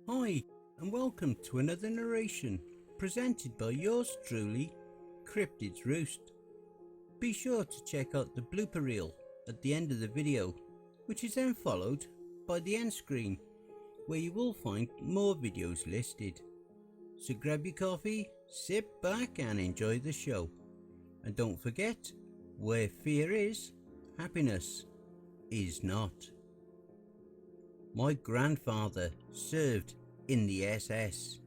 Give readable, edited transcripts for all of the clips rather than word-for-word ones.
Hi, and welcome to another narration presented by yours truly, Cryptids Roost. Be sure to check out the blooper reel at the end of the video, which is then followed by the end screen, where you will find more videos listed. So grab your coffee, sit back and enjoy the show. And don't forget, where fear is, happiness is not. My grandfather served in the SS.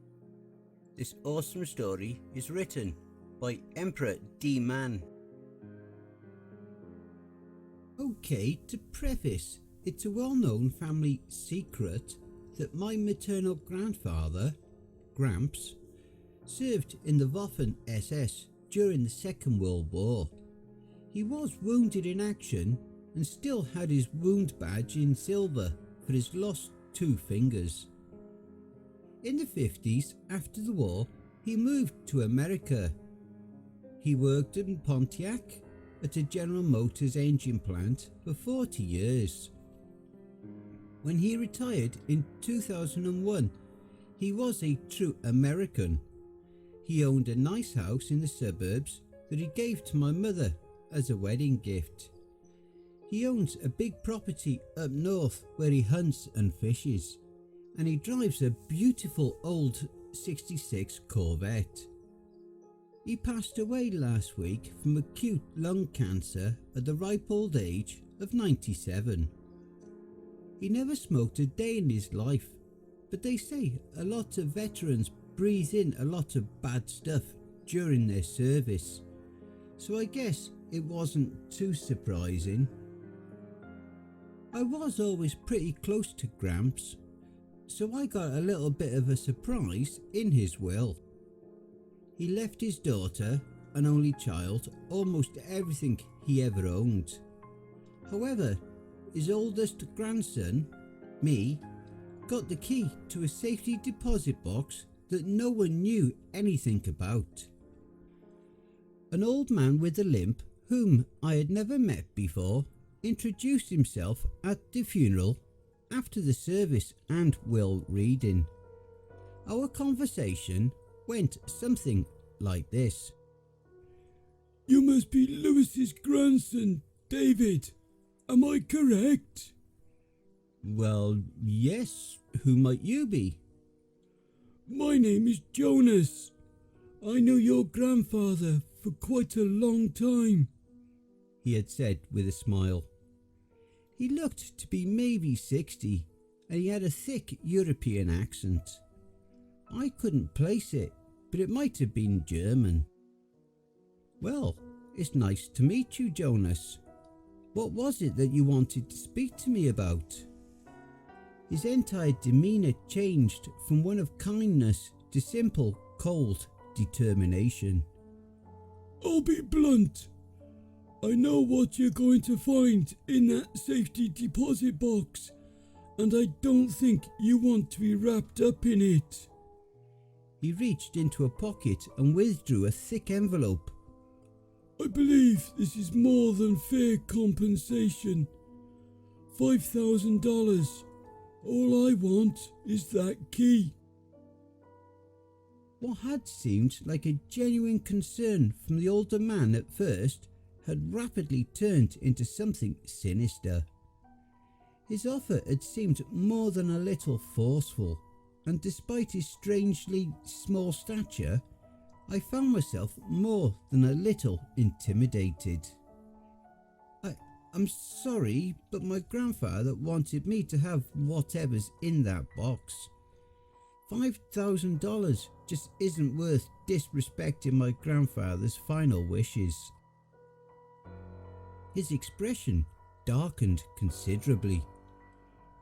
This awesome story is written by Emperor-Dman. Okay, to preface, it's a well-known family secret that my maternal grandfather, Gramps, served in the Waffen-SS during the Second World War. He was wounded in action and still had his wound badge in silver for his lost 2 fingers. In the 50s, after the war, he moved to America. He worked in Pontiac at a General Motors engine plant for 40 years. When he retired in 2001, he was a true American. He owned a nice house in the suburbs that he gave to my mother as a wedding gift. He owns a big property up north where he hunts and fishes, and he drives a beautiful old 66 Corvette. He passed away last week from acute lung cancer at the ripe old age of 97. He never smoked a day in his life, but they say a lot of veterans breathe in a lot of bad stuff during their service, so I guess it wasn't too surprising. I was always pretty close to Gramps, so I got a little bit of a surprise in his will. He left his daughter, an only child, almost everything he ever owned. However, his oldest grandson, me, got the key to a safety deposit box that no one knew anything about. An old man with a limp, whom I had never met before, introduced himself at the funeral after the service and will reading. Our conversation went something like this. You must be Lewis's grandson, David. Am I correct? Well, yes. Who might you be? My name is Jonas. I knew your grandfather for quite a long time, he had said with a smile. He looked to be maybe 60, and he had a thick European accent. I couldn't place it, but it might have been German. Well, it's nice to meet you, Jonas. What was it that you wanted to speak to me about? His entire demeanour changed from one of kindness to simple, cold determination. I'll be blunt. I know what you're going to find in that safety deposit box, and I don't think you want to be wrapped up in it. He reached into a pocket and withdrew a thick envelope. I believe this is more than fair compensation. $5,000. All I want is that key. What had seemed like a genuine concern from the older man at first had rapidly turned into something sinister. His offer had seemed more than a little forceful, and despite his strangely small stature, I found myself more than a little intimidated. I'm sorry, but my grandfather wanted me to have whatever's in that box. $5,000 just isn't worth disrespecting my grandfather's final wishes. His expression darkened considerably.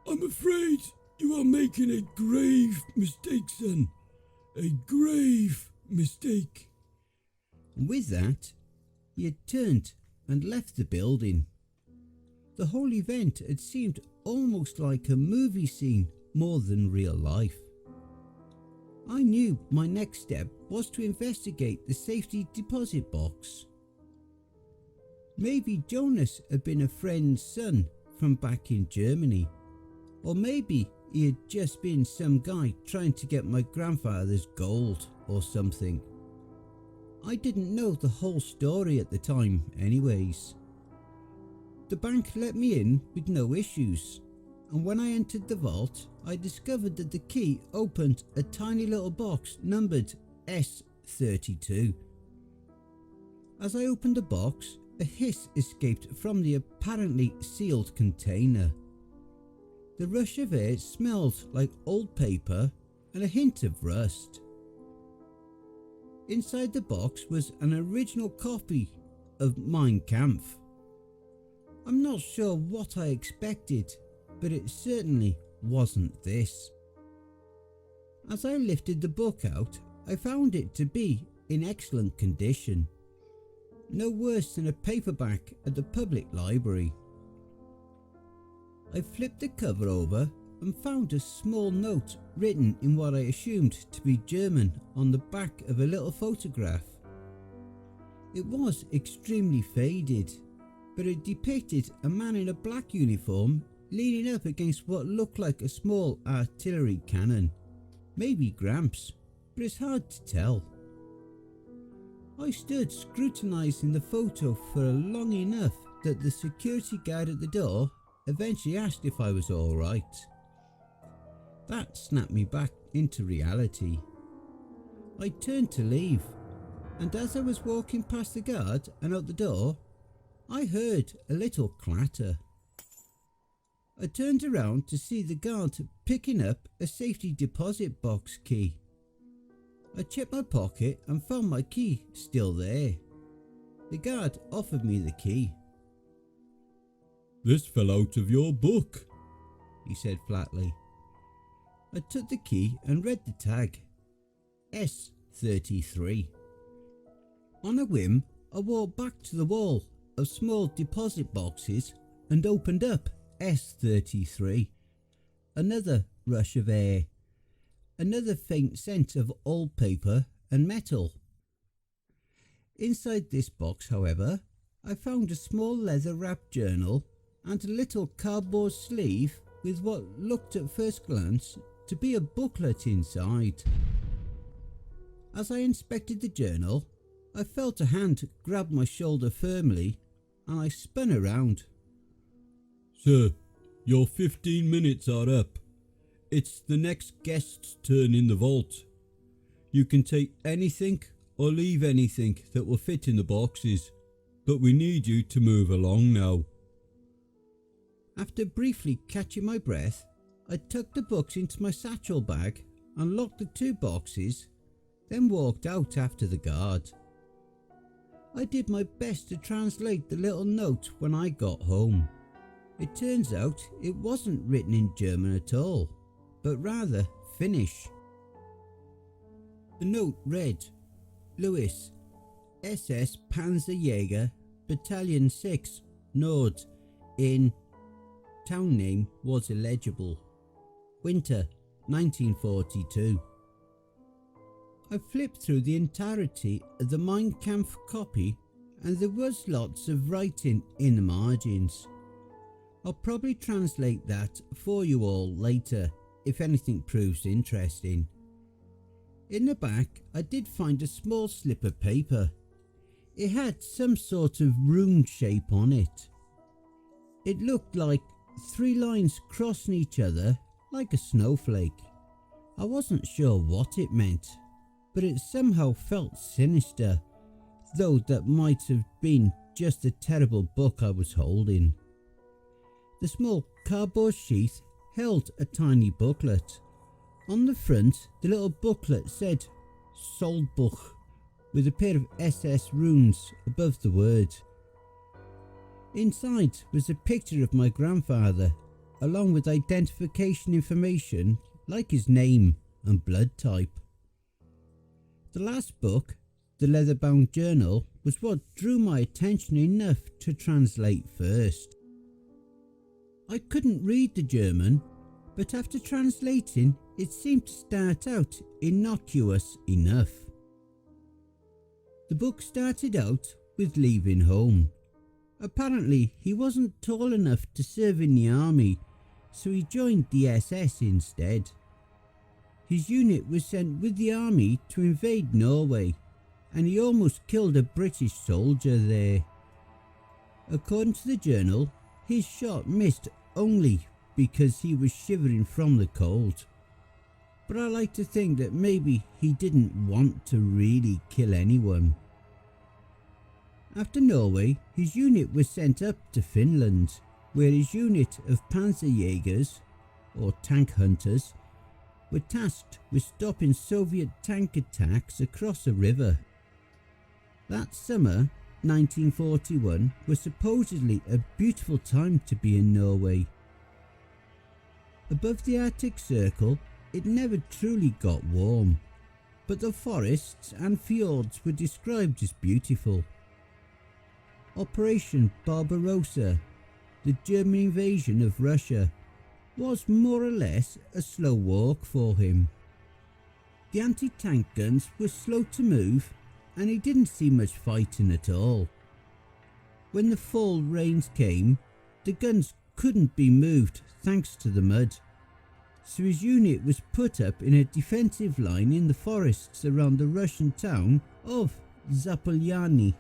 I'm afraid you are making a grave mistake, son. A grave mistake. And with that, he had turned and left the building. The whole event had seemed almost like a movie scene more than real life. I knew my next step was to investigate the safety deposit box. Maybe Jonas had been a friend's son from back in Germany, or maybe he had just been some guy trying to get my grandfather's gold or something. I didn't know the whole story at the time anyways. The bank let me in with no issues, and when I entered the vault, I discovered that the key opened a tiny little box numbered S32. As I opened the box, a hiss escaped from the apparently sealed container. The rush of air smelled like old paper and a hint of rust. Inside the box was an original copy of Mein Kampf. I'm not sure what I expected, but it certainly wasn't this. As I lifted the book out, I found it to be in excellent condition. No worse than a paperback at the public library. I flipped the cover over and found a small note written in what I assumed to be German on the back of a little photograph. It was extremely faded, but it depicted a man in a black uniform leaning up against what looked like a small artillery cannon. Maybe Gramps, but it's hard to tell. I stood scrutinising the photo for long enough that the security guard at the door eventually asked if I was alright. That snapped me back into reality. I turned to leave, and as I was walking past the guard and out the door, I heard a little clatter. I turned around to see the guard picking up a safety deposit box key. I checked my pocket and found my key still there. The guard offered me the key. "This fell out of your book," he said flatly. I took the key and read the tag. S33. On a whim, I walked back to the wall of small deposit boxes and opened up S33. Another rush of air. Another faint scent of old paper and metal. Inside this box, however, I found a small leather-wrapped journal and a little cardboard sleeve with what looked at first glance to be a booklet inside. As I inspected the journal, I felt a hand grab my shoulder firmly and I spun around. "Sir, your 15 minutes are up. It's the next guest's turn in the vault. You can take anything or leave anything that will fit in the boxes, but we need you to move along now." After briefly catching my breath, I tucked the books into my satchel bag and locked the two boxes, then walked out after the guard. I did my best to translate the little note when I got home. It turns out it wasn't written in German at all, but rather Finnish. The note read, "Lewis, SS Panzerjäger, Battalion 6, Nord, in..." Town name was illegible. Winter, 1942. I flipped through the entirety of the Mein Kampf copy and there was lots of writing in the margins. I'll probably translate that for you all later if anything proves interesting. In the back I did find a small slip of paper. It had some sort of rune shape on it. It looked like 3 lines crossing each other like a snowflake. I wasn't sure what it meant, but it somehow felt sinister, though that might have been just a terrible book I was holding. The small cardboard sheath held a tiny booklet. On the front, the little booklet said Soldbuch with a pair of SS runes above the word. Inside was a picture of my grandfather, along with identification information like his name and blood type. The last book, the leather-bound journal, was what drew my attention enough to translate first. I couldn't read the German, but after translating it seemed to start out innocuous enough. The book started out with leaving home. Apparently he wasn't tall enough to serve in the army, so he joined the SS instead. His unit was sent with the army to invade Norway, and he almost killed a British soldier there. According to the journal, his shot missed only because he was shivering from the cold. But I like to think that maybe he didn't want to really kill anyone. After Norway, his unit was sent up to Finland, where his unit of Panzerjägers, or tank hunters, were tasked with stopping Soviet tank attacks across a river. That summer, 1941, was supposedly a beautiful time to be in Norway. Above the Arctic Circle, it never truly got warm, but the forests and fjords were described as beautiful. Operation Barbarossa, the German invasion of Russia, was more or less a slow walk for him. The anti-tank guns were slow to move, and he didn't see much fighting at all. When the fall rains came, the guns couldn't be moved thanks to the mud, so his unit was put up in a defensive line in the forests around the Russian town of Zapolyani.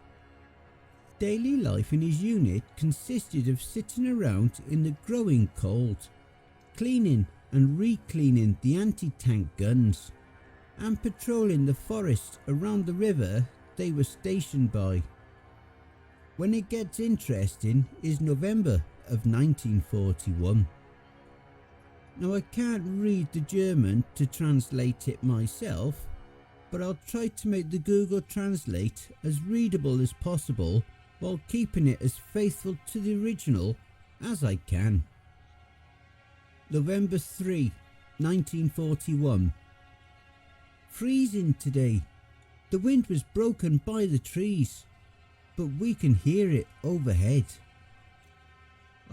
Daily life in his unit consisted of sitting around in the growing cold, cleaning and re-cleaning the anti-tank guns, and patrolling the forest around the river they were stationed by. When it gets interesting is November of 1941. Now I can't read the German to translate it myself, but I'll try to make the Google Translate as readable as possible while keeping it as faithful to the original as I can. November 3, 1941. Freezing today. The wind was broken by the trees, but we can hear it overhead.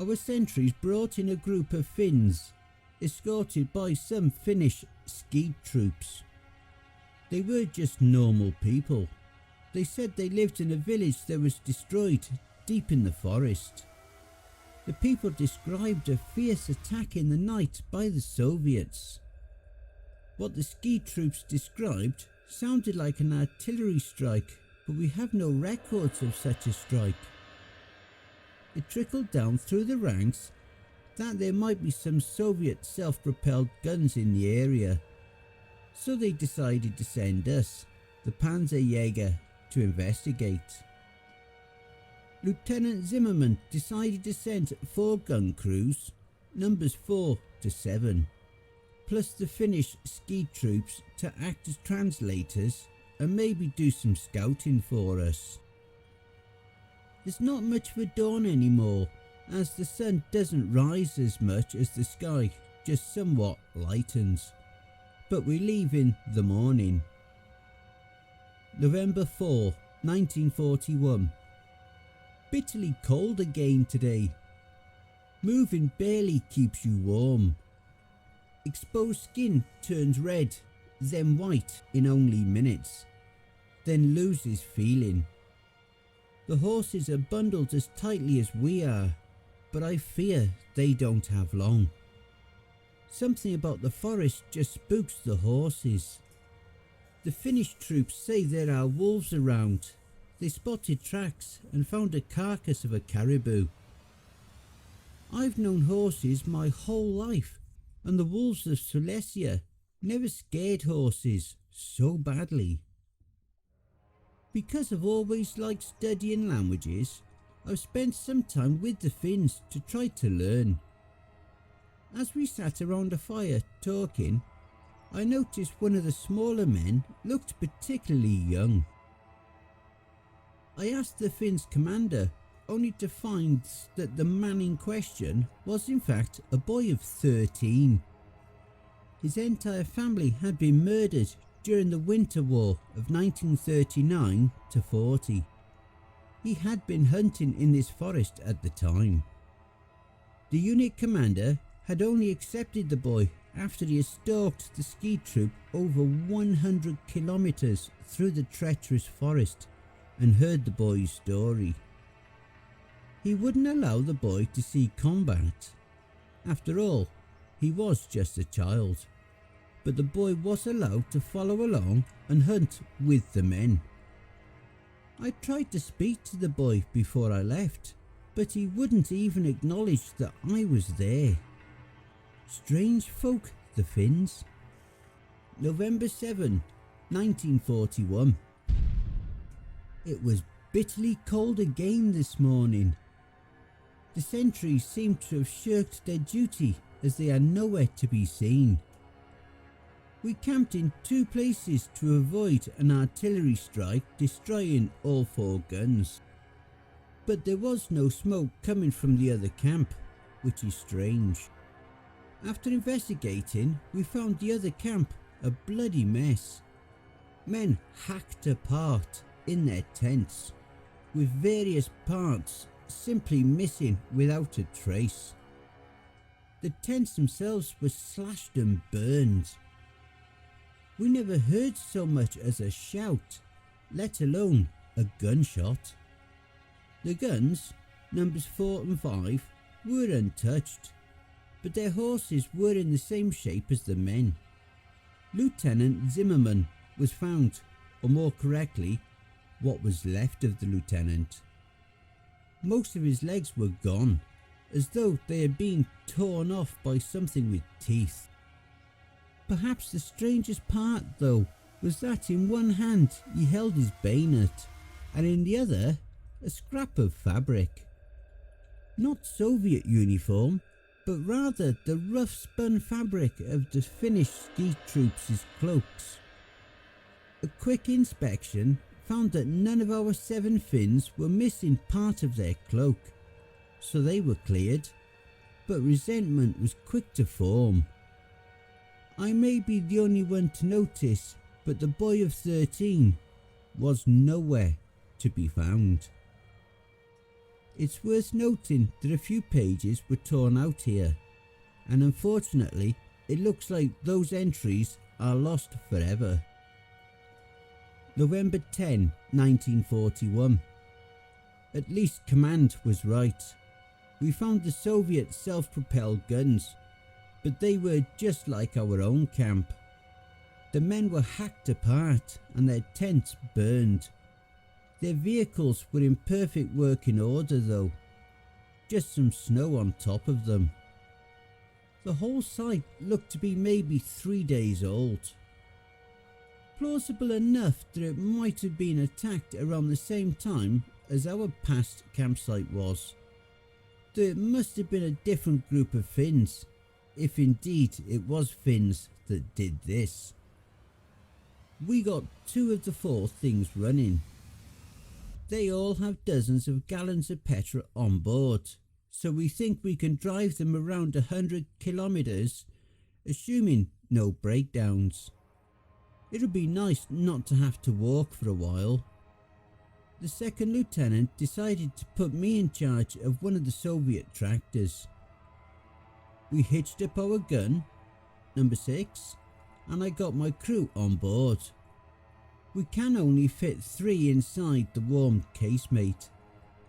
Our sentries brought in a group of Finns, escorted by some Finnish ski troops. They were just normal people. They said they lived in a village that was destroyed deep in the forest. The people described a fierce attack in the night by the Soviets. What the ski troops described sounded like an artillery strike, but we have no records of such a strike. It trickled down through the ranks that there might be some Soviet self-propelled guns in the area, so they decided to send us, the Panzerjäger, to investigate. Lieutenant Zimmerman decided to send 4 gun crews, numbers 4 to 7, plus the Finnish ski troops to act as translators and maybe do some scouting for us. There's not much of a dawn anymore, as the sun doesn't rise as much as the sky just somewhat lightens, but we leave in the morning. November 4, 1941. Bitterly cold again today. Moving barely keeps you warm. Exposed skin turns red, then white in only minutes, then loses feeling. The horses are bundled as tightly as we are, but I fear they don't have long. Something about the forest just spooks the horses. The Finnish troops say there are wolves around. They spotted tracks and found a carcass of a caribou. I've known horses my whole life, and the wolves of Silesia never scared horses so badly. Because I've always liked studying languages, I've spent some time with the Finns to try to learn. As we sat around a fire talking, I noticed one of the smaller men looked particularly young. I asked the Finns' commander, only to find that the man in question was in fact a boy of 13. His entire family had been murdered during the Winter War of 1939 to 40. He had been hunting in this forest at the time. The unit commander had only accepted the boy after he had stalked the ski troop over 100 kilometers through the treacherous forest and heard the boy's story. He wouldn't allow the boy to see combat. After all, he was just a child, but the boy was allowed to follow along and hunt with the men. I tried to speak to the boy before I left, but he wouldn't even acknowledge that I was there. Strange folk, the Finns. November 7, 1941. It was bitterly cold again this morning. The sentries seemed to have shirked their duty as they are nowhere to be seen. We camped in 2 places to avoid an artillery strike destroying all 4 guns. But there was no smoke coming from the other camp, which is strange. After investigating, we found the other camp a bloody mess. Men hacked apart in their tents, with various parts simply missing without a trace. The tents themselves were slashed and burned. We never heard so much as a shout, let alone a gunshot. The guns, numbers 4 and 5, were untouched, but their horses were in the same shape as the men. Lieutenant Zimmerman was found, or more correctly, what was left of the lieutenant. Most of his legs were gone, as though they had been torn off by something with teeth. Perhaps the strangest part, though, was that in one hand he held his bayonet, and in the other a scrap of fabric. Not Soviet uniform, but rather the rough spun fabric of the Finnish ski troops' cloaks. A quick inspection found that none of our 7 Finns were missing part of their cloak, so they were cleared, but resentment was quick to form. I may be the only one to notice, but the boy of 13 was nowhere to be found. It's worth noting that a few pages were torn out here, and unfortunately it looks like those entries are lost forever. November 10, 1941. At least command was right. We found the Soviet self-propelled guns, but they were just like our own camp. The men were hacked apart and their tents burned. Their vehicles were in perfect working order though, just some snow on top of them. The whole site looked to be maybe 3 days old. Plausible enough that it might have been attacked around the same time as our past campsite was. Though it must have been a different group of Finns, if indeed it was Finns that did this. We got 2 of the 4 things running. They all have dozens of gallons of petrol on board, so we think we can drive them around 100 kilometers, assuming no breakdowns. It'll be nice not to have to walk for a while. The second lieutenant decided to put me in charge of one of the Soviet tractors. We hitched up our gun, number 6, and I got my crew on board. We can only fit 3 inside the warm casemate.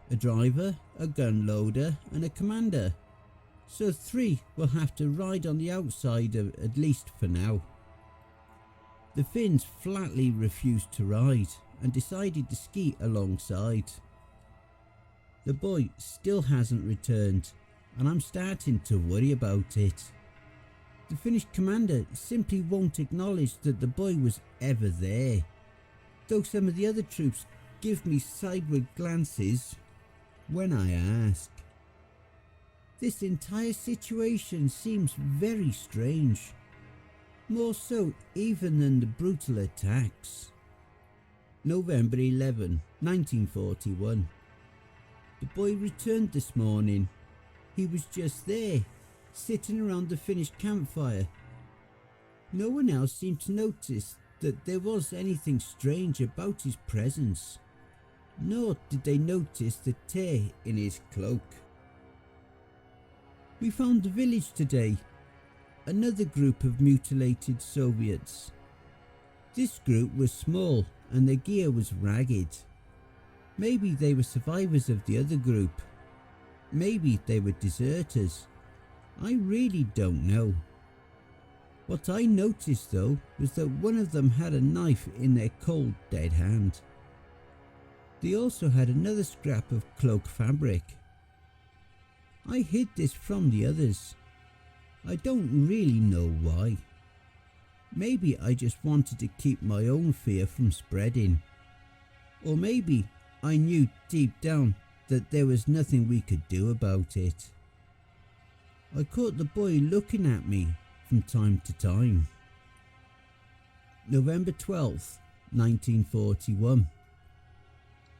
A driver, a gun loader and a commander. So 3 will have to ride on the outside at least for now. The Finns flatly refused to ride and decided to ski alongside. The boy still hasn't returned and I'm starting to worry about it. The Finnish commander simply won't acknowledge that the boy was ever there, though some of the other troops give me sideward glances when I ask. This entire situation seems very strange, more so even than the brutal attacks. November 11, 1941. The boy returned this morning. He was just there, sitting around the Finnish campfire. No one else seemed to notice that there was anything strange about his presence, nor did they notice the tear in his cloak. We found the village today, another group of mutilated Soviets. This group was small and their gear was ragged. Maybe they were survivors of the other group. Maybe they were deserters. I really don't know. What I noticed though was that one of them had a knife in their cold dead hand. They also had another scrap of cloak fabric. I hid this from the others. I don't really know why. Maybe I just wanted to keep my own fear from spreading. Or maybe I knew deep down that there was nothing we could do about it. I caught the boy looking at me from time to time. November 12th, 1941.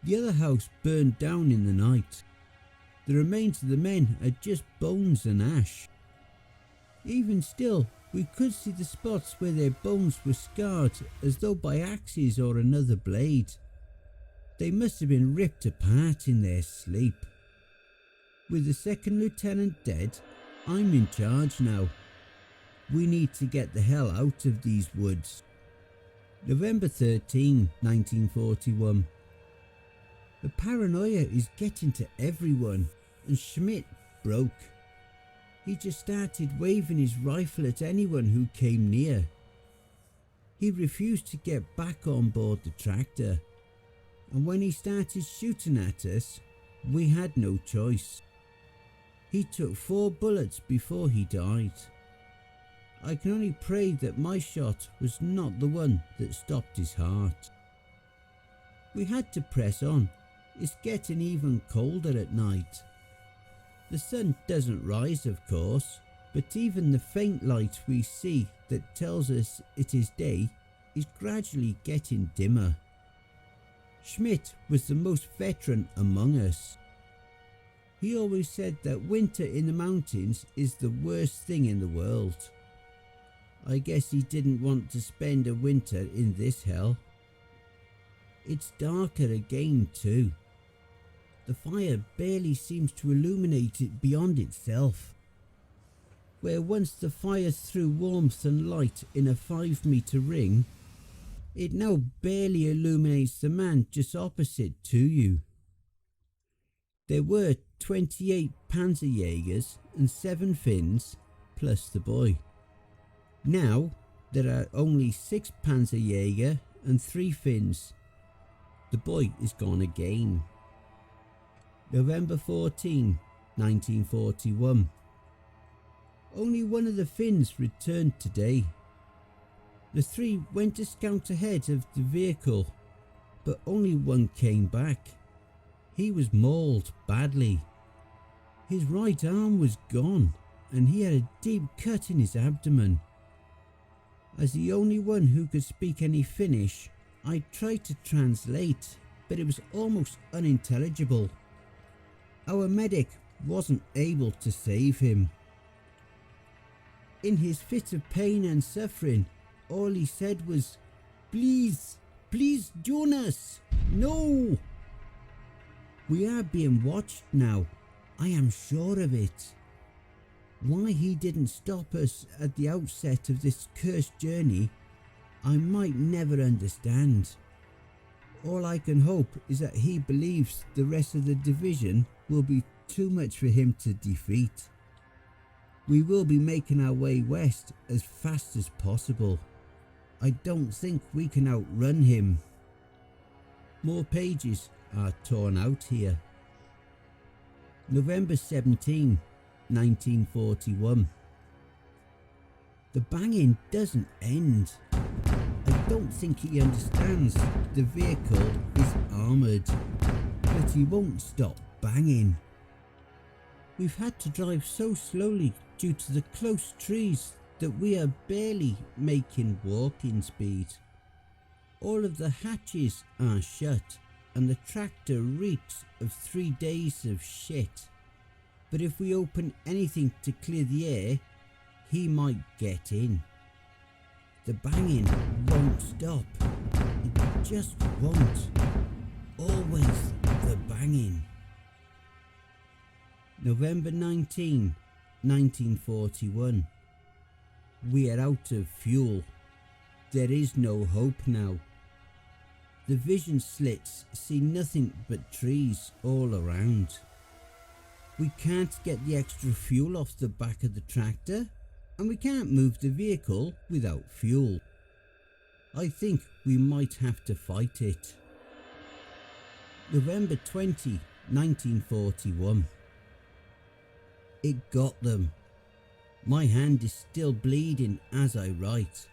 The other house burned down in the night. The remains of the men are just bones and ash. Even still, we could see the spots where their bones were scarred as though by axes or another blade. They must have been ripped apart in their sleep. With the second lieutenant dead, I'm in charge now. We need to get the hell out of these woods. November 13, 1941. The paranoia is getting to everyone, and Schmidt broke. He just started waving his rifle at anyone who came near. He refused to get back on board the tractor, and when he started shooting at us, we had no choice. He took 4 bullets before he died. I can only pray that my shot was not the one that stopped his heart. We had to press on. It's getting even colder at night. The sun doesn't rise, of course, but even the faint light we see that tells us it is day is gradually getting dimmer. Schmidt was the most veteran among us. He always said that winter in the mountains is the worst thing in the world. I guess he didn't want to spend a winter in this hell. It's darker again too. The fire barely seems to illuminate it beyond itself. Where once the fire threw warmth and light in a 5-meter ring, it now barely illuminates the man just opposite to you. There were 28 Panzerjägers and 7 Finns, plus the boy. Now there are only 6 Panzerjäger and 3 Finns. The boy is gone again. November 14, 1941. Only one of the Finns returned today. The 3 went to scout ahead of the vehicle, but only one came back. He was mauled badly. His right arm was gone, and he had a deep cut in his abdomen. As the only one who could speak any Finnish, I tried to translate, but it was almost unintelligible. Our medic wasn't able to save him. In his fit of pain and suffering, all he said was, "Please, please join us, no!" We are being watched now, I am sure of it. Why he didn't stop us at the outset of this cursed journey, I might never understand. All I can hope is that he believes the rest of the division will be too much for him to defeat. We will be making our way west as fast as possible. I don't think we can outrun him. More pages are torn out here. November 17, 1941. The banging doesn't end. I don't think he understands the vehicle is armoured, but he won't stop banging. We've had to drive so slowly due to the close trees that we are barely making walking speed. All of the hatches are shut and the tractor reeks of 3 days of shit. But if we open anything to clear the air, he might get in. The banging won't stop. It just won't. Always the banging. November 19, 1941. We are out of fuel. There is no hope now. The vision slits see nothing but trees all around. We can't get the extra fuel off the back of the tractor, and we can't move the vehicle without fuel. I think we might have to fight it. November 20, 1941. It got them. My hand is still bleeding as I write,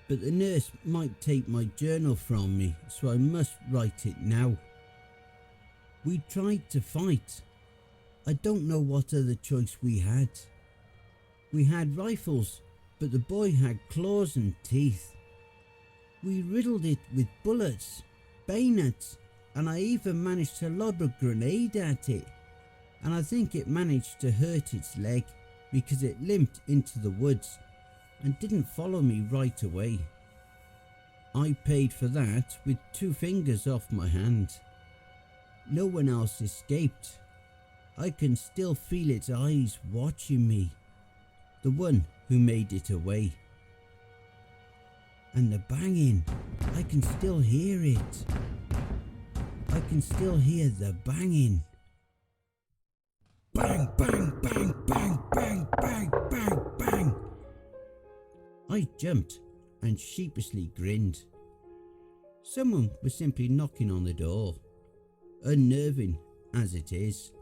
but the nurse might take my journal from me, so I must write it now. We tried to fight. I don't know what other choice we had. We had rifles, but the boy had claws and teeth. We riddled it with bullets, bayonets, and I even managed to lob a grenade at it. And I think it managed to hurt its leg because it limped into the woods and didn't follow me right away. I paid for that with 2 fingers off my hand. No one else escaped. I can still feel its eyes watching me, the one who made it away. And the banging, I can still hear it. I can still hear the banging. Bang, bang, bang, bang, bang, bang, bang, bang. I jumped and sheepishly grinned. Someone was simply knocking on the door. Unnerving as it is,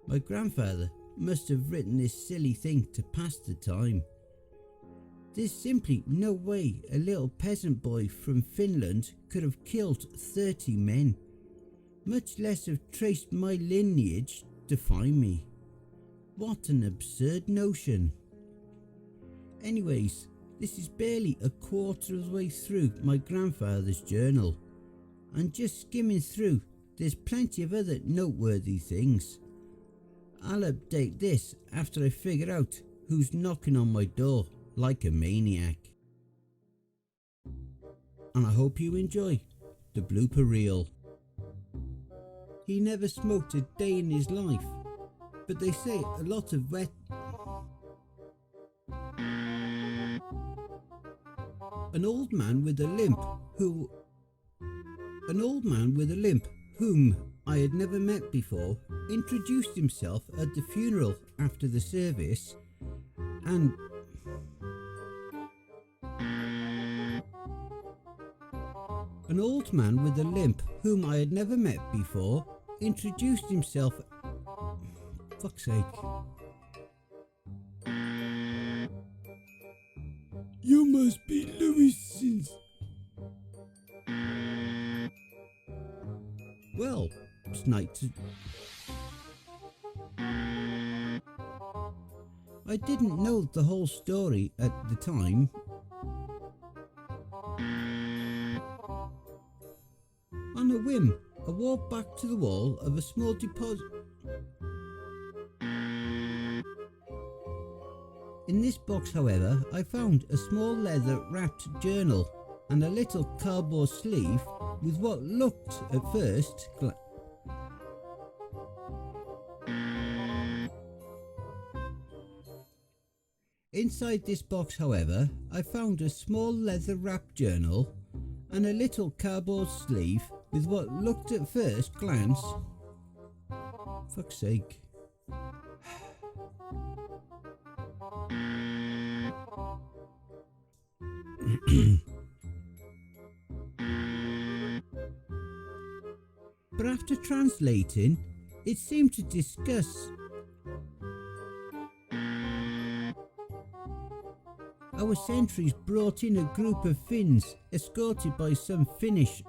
my grandfather must have written this silly thing to pass the time. There's simply no way a little peasant boy from Finland could have killed 30 men, much less have traced my lineage to find me. What an absurd notion. Anyways, this is barely a quarter of the way through my grandfather's journal, and just skimming through, there's plenty of other noteworthy things. I'll update this after I figure out who's knocking on my door like a maniac. And I hope you enjoy the blooper reel. He never smoked a day in his life, but they say a lot of An old man with a limp whom I had never met before introduced himself at the funeral after the service, and an old man with a limp whom I had never met before introduced himself. Fuck's sake. You must be Lewis's. Well, it's night to... I didn't know the whole story at the time. On a whim, I walked back to the wall of a small deposit. In this box, however, I found a small leather-wrapped journal and a little cardboard sleeve with what looked at first Inside this box, however, I found a small leather-wrapped journal and a little cardboard sleeve with what looked at first glance... Fuck's sake. But after translating, it seemed to discuss our sentries brought in a group of Finns escorted by some Finnish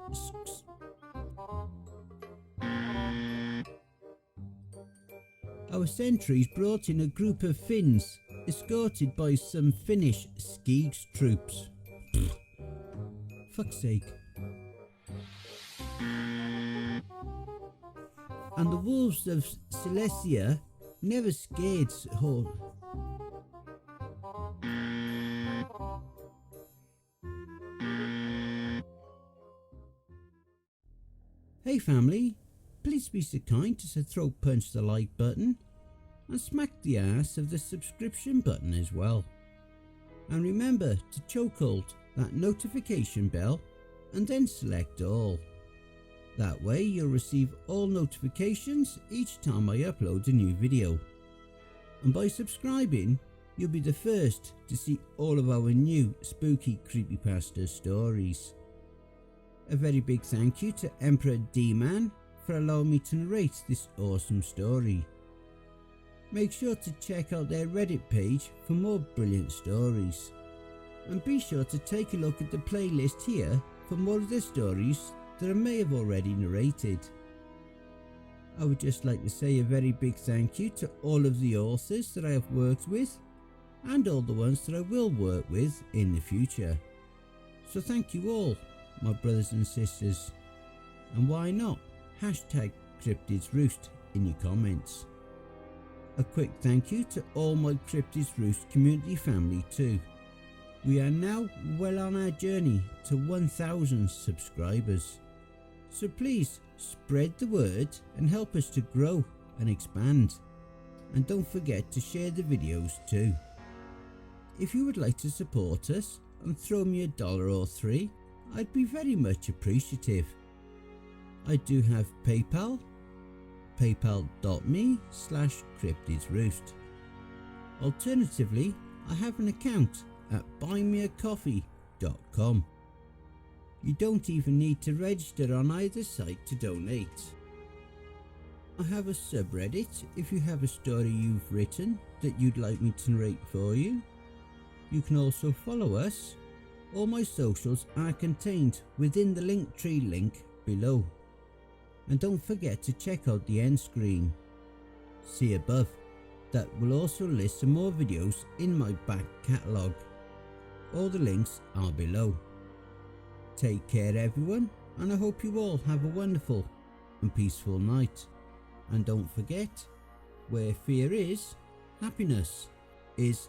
Skeeg's troops. Fuck's sake. And the wolves of Silesia never scared Hey family, please be so kind to throat punch the like button and smack the ass of the subscription button as well. And remember to chokehold that notification bell and then select all. That way you'll receive all notifications each time I upload a new video. And by subscribing, you'll be the first to see all of our new spooky creepypasta stories. A very big thank you to Emperor-Dman for allowing me to narrate this awesome story. Make sure to check out their Reddit page for more brilliant stories. And be sure to take a look at the playlist here for more of the stories that I may have already narrated. I would just like to say a very big thank you to all of the authors that I have worked with and all the ones that I will work with in the future. So thank you all, my brothers and sisters, and why not hashtag Cryptids Roost in your comments. A quick thank you to all my Cryptids Roost community family too. We are now well on our journey to 1,000 subscribers. So please spread the word and help us to grow and expand. And don't forget to share the videos too. If you would like to support us and throw me $1 or $3, I'd be very much appreciative. I do have PayPal, paypal.me/cryptidsroost. Alternatively, I have an account at buymeacoffee.com. You don't even need to register on either site to donate. I have a subreddit if you have a story you've written that you'd like me to narrate for you. You can also follow us. All my socials are contained within the Linktree link below. And don't forget to check out the end screen. See above. That will also list some more videos in my back catalogue. All the links are below. Take care everyone, and I hope you all have a wonderful and peaceful night. And don't forget, where fear is, happiness is.